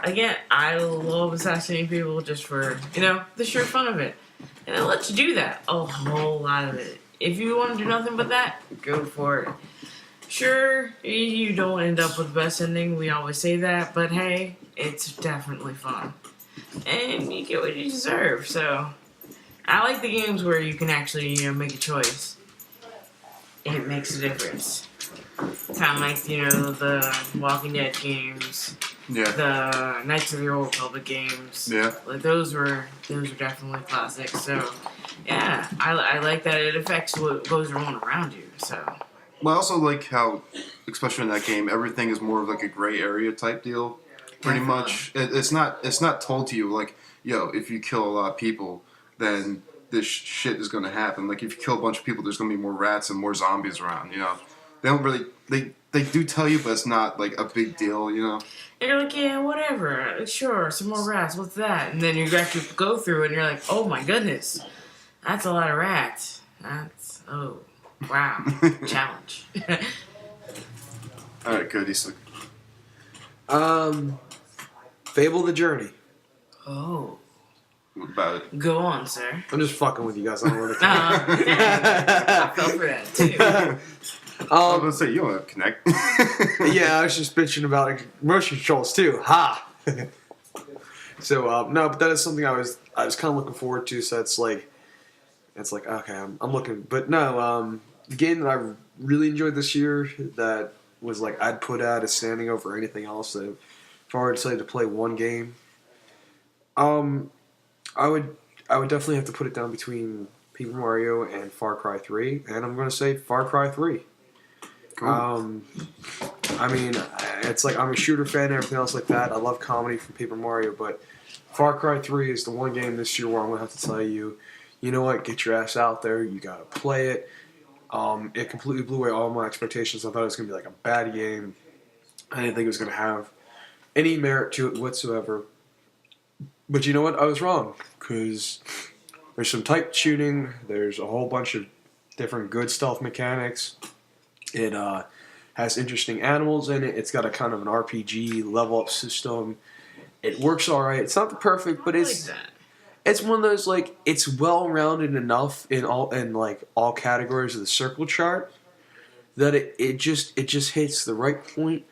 again, I love assassinating people just for, the sheer fun of it. And it lets you do that, a whole lot of it. If you want to do nothing but that, go for it. Sure, you don't end up with the best ending, we always say that, but hey, it's definitely fun. And you get what you deserve, so... I like the games where you can actually, make a choice. It makes a difference. Kind of like, the Walking Dead games. Yeah. The Knights of the Old Republic games. Yeah. Like, those were definitely classics, so... Yeah, I like that it affects what goes on around you, so... Well, I also like how, especially in that game, everything is more of like a gray area type deal. Pretty much. It's not told to you, like, yo, if you kill a lot of people, then this shit is going to happen. Like, if you kill a bunch of people, there's going to be more rats and more zombies around, They don't really... They do tell you, but it's not, like, a big deal, And you're like, yeah, whatever. Sure, some more rats. What's that? And then you actually go through it, and you're like, oh, my goodness. That's a lot of rats. Oh, wow. Challenge. All right, Cody. So. Fable the Journey. Oh. What about it? Go on, sir. I'm just fucking with you guys. I don't know what to I fell for that, too. I was going to say, you don't have Connect. Yeah, I was just bitching about motion controls, too. Ha! So, no, but that is something I was kind of looking forward to, so it's like, okay, I'm looking. But no, the game that I really enjoyed this year that was like I'd put out as standing over anything else. So if I were to say to play one game, I would definitely have to put it down between Paper Mario and Far Cry 3, and I'm going to say Far Cry 3. Cool. I mean, it's like I'm a shooter fan and everything else like that. I love comedy from Paper Mario, but Far Cry 3 is the one game this year where I'm going to have to tell you, you know what, get your ass out there, you got to play it. It completely blew away all my expectations. I thought it was going to be like a bad game. I didn't think it was going to have any merit to it whatsoever. But you know what? I was wrong, because there's some tight shooting, there's a whole bunch of different good stealth mechanics. It has interesting animals in it. It's got a kind of an RPG level up system. It works all right. It's not the perfect, but it's one of those, like, it's well rounded enough in all categories of the circle chart that it just hits the right point.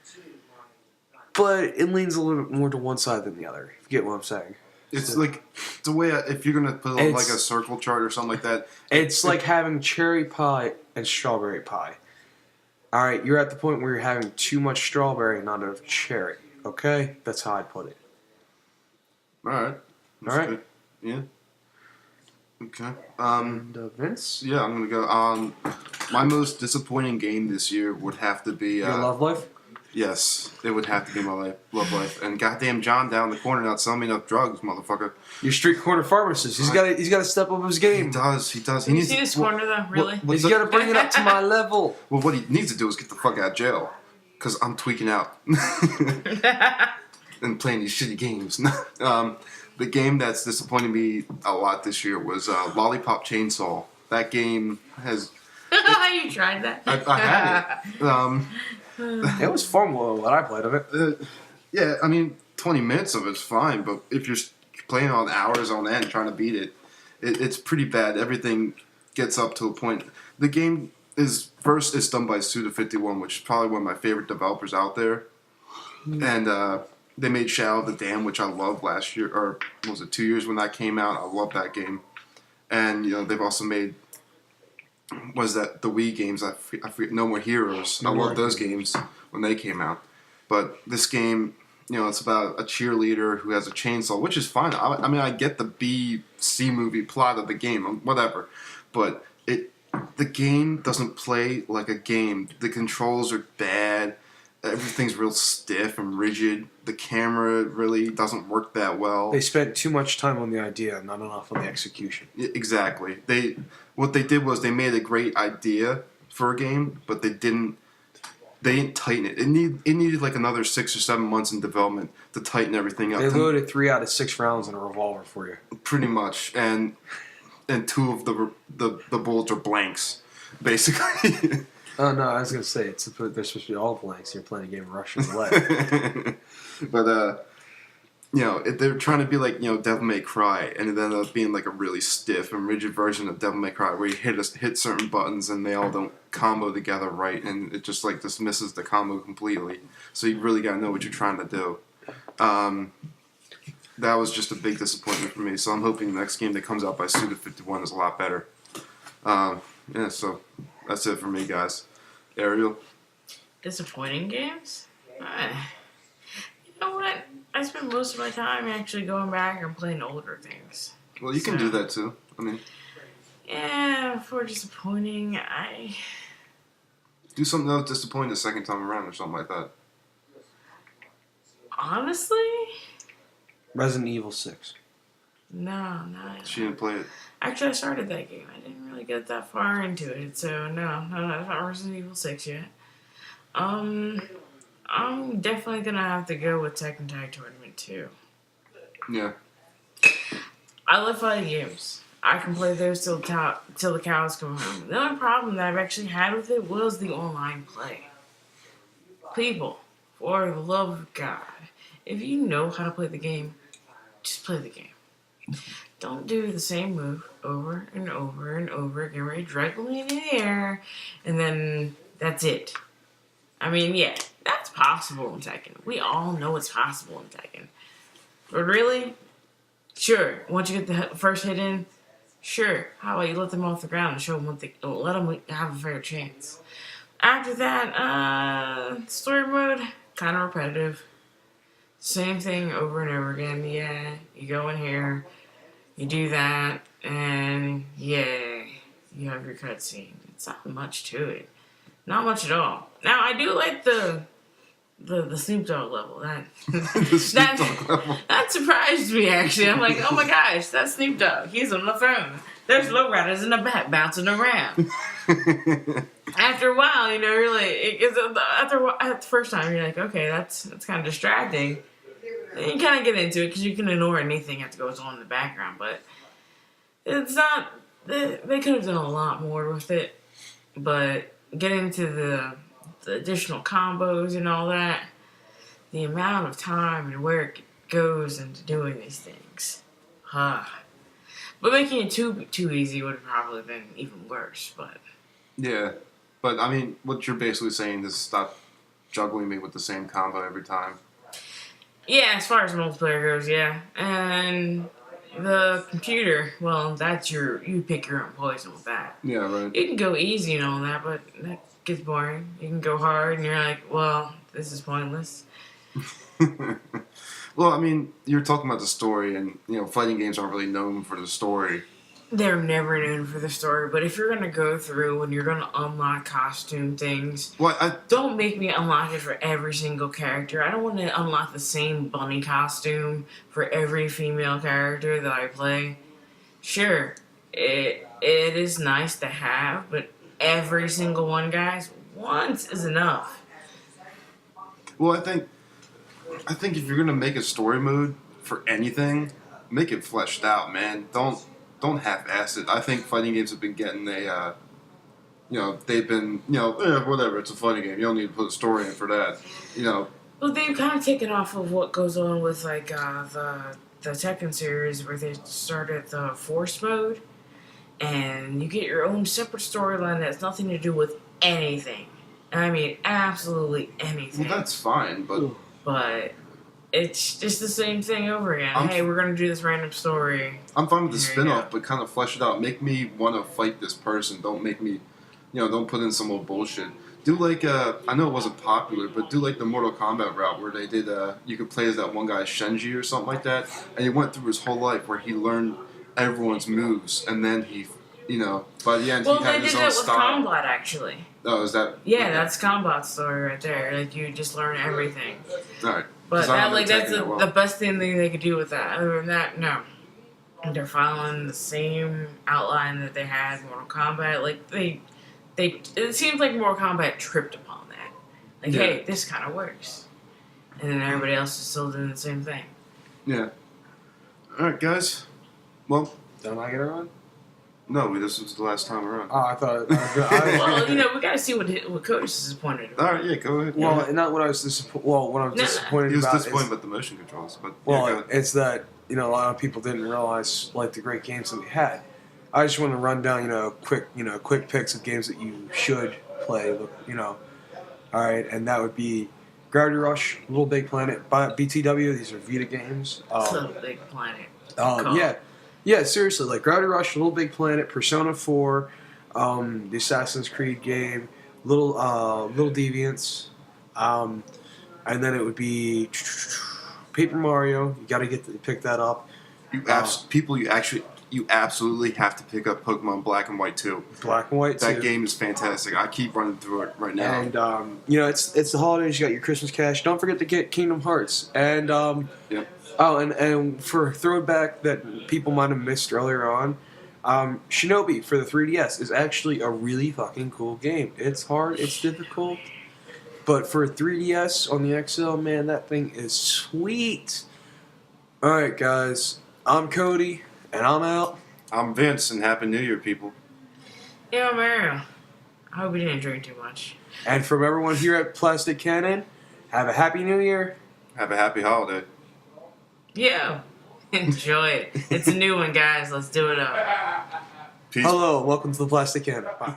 But it leans a little bit more to one side than the other. If you get what I'm saying. It's like the way if you're gonna put on like a circle chart or something like that. It's like having cherry pie and strawberry pie. All right, you're at the point where you're having too much strawberry and not enough cherry. Okay, that's how I'd put it. All right. All right. Good. Yeah. Okay. Vince? Yeah, I'm gonna go. My most disappointing game this year would have to be. Your Love Life? Yes, it would have to be my Love Life. And goddamn John down the corner not selling me enough drugs, motherfucker. Your street corner pharmacist. He's got to step up his game. He does. Can you see this corner though? Really? He's got to bring it up to my level. Well, what he needs to do is get the fuck out of jail, because I'm tweaking out and playing these shitty games. The game that's disappointed me a lot this year was Lollipop Chainsaw. That game has. You tried that? I had it. It was fun what I played of it. Yeah, I mean, 20 minutes of it's fine, but if you're playing on hours on end trying to beat it, it's pretty bad. Everything gets up to a point. The game is done by Suda51, which is probably one of my favorite developers out there. And they made Shadow of the Dam, which I loved last year, or was it 2 years when that came out? I love that game. And, they've also made, the Wii games? I forget, No More Heroes. I love those games when they came out. But this game, it's about a cheerleader who has a chainsaw, which is fine. I mean, I get the B-C movie plot of the game, whatever. But the game doesn't play like a game. The controls are bad. Everything's real stiff and rigid. The camera really doesn't work that well. They spent too much time on the idea, not enough on the execution. Exactly. What they did was they made a great idea for a game, but they didn't tighten it. It needed like another 6 or 7 months in development to tighten everything up. They loaded 3 out of 6 rounds in a revolver for you. Pretty much, and 2 of the bullets are blanks, basically. Oh no, I was gonna say they're supposed to be all blanks. You're playing a game of Russian roulette. But they're trying to be like, Devil May Cry, and it ended up being like a really stiff and rigid version of Devil May Cry, where you hit certain buttons and they all don't combo together right, and it just like dismisses the combo completely. So you really gotta know what you're trying to do. That was just a big disappointment for me. So I'm hoping the next game that comes out by Suda 51 is a lot better. So that's it for me, guys. Aerial? Disappointing games? You know what? I spend most of my time actually going back and playing older things. Well, you can do that too. I mean, yeah, for disappointing, I do something that was disappointing the second time around or something like that. honestly, Resident Evil 6. no. She didn't play it. Actually, I started that game. I didn't really get that far into it, so no, it's not Resident Evil 6 yet. I'm definitely gonna have to go with Tekken Tag Tournament 2. Yeah. I love fighting games. I can play those till the cows come home. The only problem that I've actually had with it was the online play. People, for the love of God, if you know how to play the game, just play the game. Don't do the same move over and over and over again where you drag me in the air, and then that's it. I mean, yeah, that's possible in Tekken. We all know it's possible in Tekken. But really? Sure. Once you get the first hit in, sure. How about you let them off the ground and show them let them have a fair chance. After that, story mode, kind of repetitive. Same thing over and over again. Yeah, you go in here, you do that, and yeah, you have your cutscene. It's not much to it. Not much at all. Now, I do like the Snoop Dogg level. That surprised me, actually. I'm like, oh my gosh, that's Snoop Dogg. He's on the throne. There's lowriders in the back bouncing around. After a while, you're like, at the first time, you're like, okay, that's kind of distracting. And you kind of get into it because you can ignore anything that goes on in the background, but it's not. They could have done a lot more with it, but getting into the additional combos and all that, the amount of time and where it goes into doing these things. But making it too easy would have probably been even worse, but... Yeah, but I mean, what you're basically saying is stop juggling me with the same combo every time. Yeah, as far as multiplayer goes, yeah. And the computer, well, that's you pick your own poison with that. Yeah, right. You can go easy and all that, but that gets boring. You can go hard and you're like, well, this is pointless. Well, I mean, you're talking about the story, and fighting games aren't really known for the story. They're never known for the story, but if you're gonna go through and you're gonna unlock costume things, don't make me unlock it for every single character. I don't want to unlock the same bunny costume for every female character that I play. Sure, it is nice to have, but every single one, guys, once is enough. Well, I think if you're gonna make a story mode for anything, make it fleshed out, man. Don't half-ass it. I think fighting games have been getting they've been, whatever. It's a fighting game. You don't need to put a story in for that. Well, they've kind of taken off of what goes on with like the Tekken series, where they started the Force mode, and you get your own separate storyline that has nothing to do with anything. I mean, absolutely anything. Well, that's fine, but it's just the same thing over again. Hey, we're gonna do this random story. I'm fine with the spin-off, but kind of flesh it out. Make me want to fight this person. Don't make me, don't put in some old bullshit. Do like, I know it wasn't popular, but do like the Mortal Kombat route where they did, you could play as that one guy, Shenji or something like that, and he went through his whole life where he learned everyone's moves, and then he, by the end he had his own style. Well, they did it with Combat, actually. Oh, is that? Yeah, that's Combat's story right there. Like, you just learn everything. Alright. But that's the best thing they could do with that. Other than that, no. They're following the same outline that they had in Mortal Kombat. Like, it seems like Mortal Kombat tripped upon that. Like, hey, this kind of works. And then everybody else is still doing the same thing. Yeah. Alright, guys. Well, don't I get it on? No, this was the last time around. Oh, I thought. Well, you know, we gotta see what Cody's disappointed about. All right, yeah, go ahead. Well, not what I was disappointed. Well, what I was disappointed He was about disappointed is, with the motion controls, but well, yeah, go ahead. it's that a lot of people didn't realize like the great games that we had. I just want to run down quick picks of games that you should play. All right, and that would be Gravity Rush, Little Big Planet, BTW. These are Vita games. Little Big Planet. Cool. Yeah, seriously, like Gravity Rush, Little Big Planet, Persona 4, the Assassin's Creed game, Little Deviants, and then it would be Paper Mario. You got to pick that up. You absolutely have to pick up Pokemon Black and White too. Black and White. That too. game is fantastic. I keep running through it right now. And it's the holidays. You got your Christmas cash. Don't forget to get Kingdom Hearts. And Yep. oh, and for throwback that people might have missed earlier on, Shinobi for the 3DS is actually a really fucking cool game. It's hard. It's difficult. But for 3DS on the XL, man, that thing is sweet. All right, guys. I'm Cody, and I'm out. I'm Vince, and Happy New Year, people. Yeah, I'm Aereal. I hope you didn't drink too much. And from everyone here at Plastic Cannon, have a Happy New Year. Have a happy holiday. Yeah. Enjoy it. It's a new one, guys. Let's do it up. Peace. Hello, welcome to the Plastic Cannon. Bye.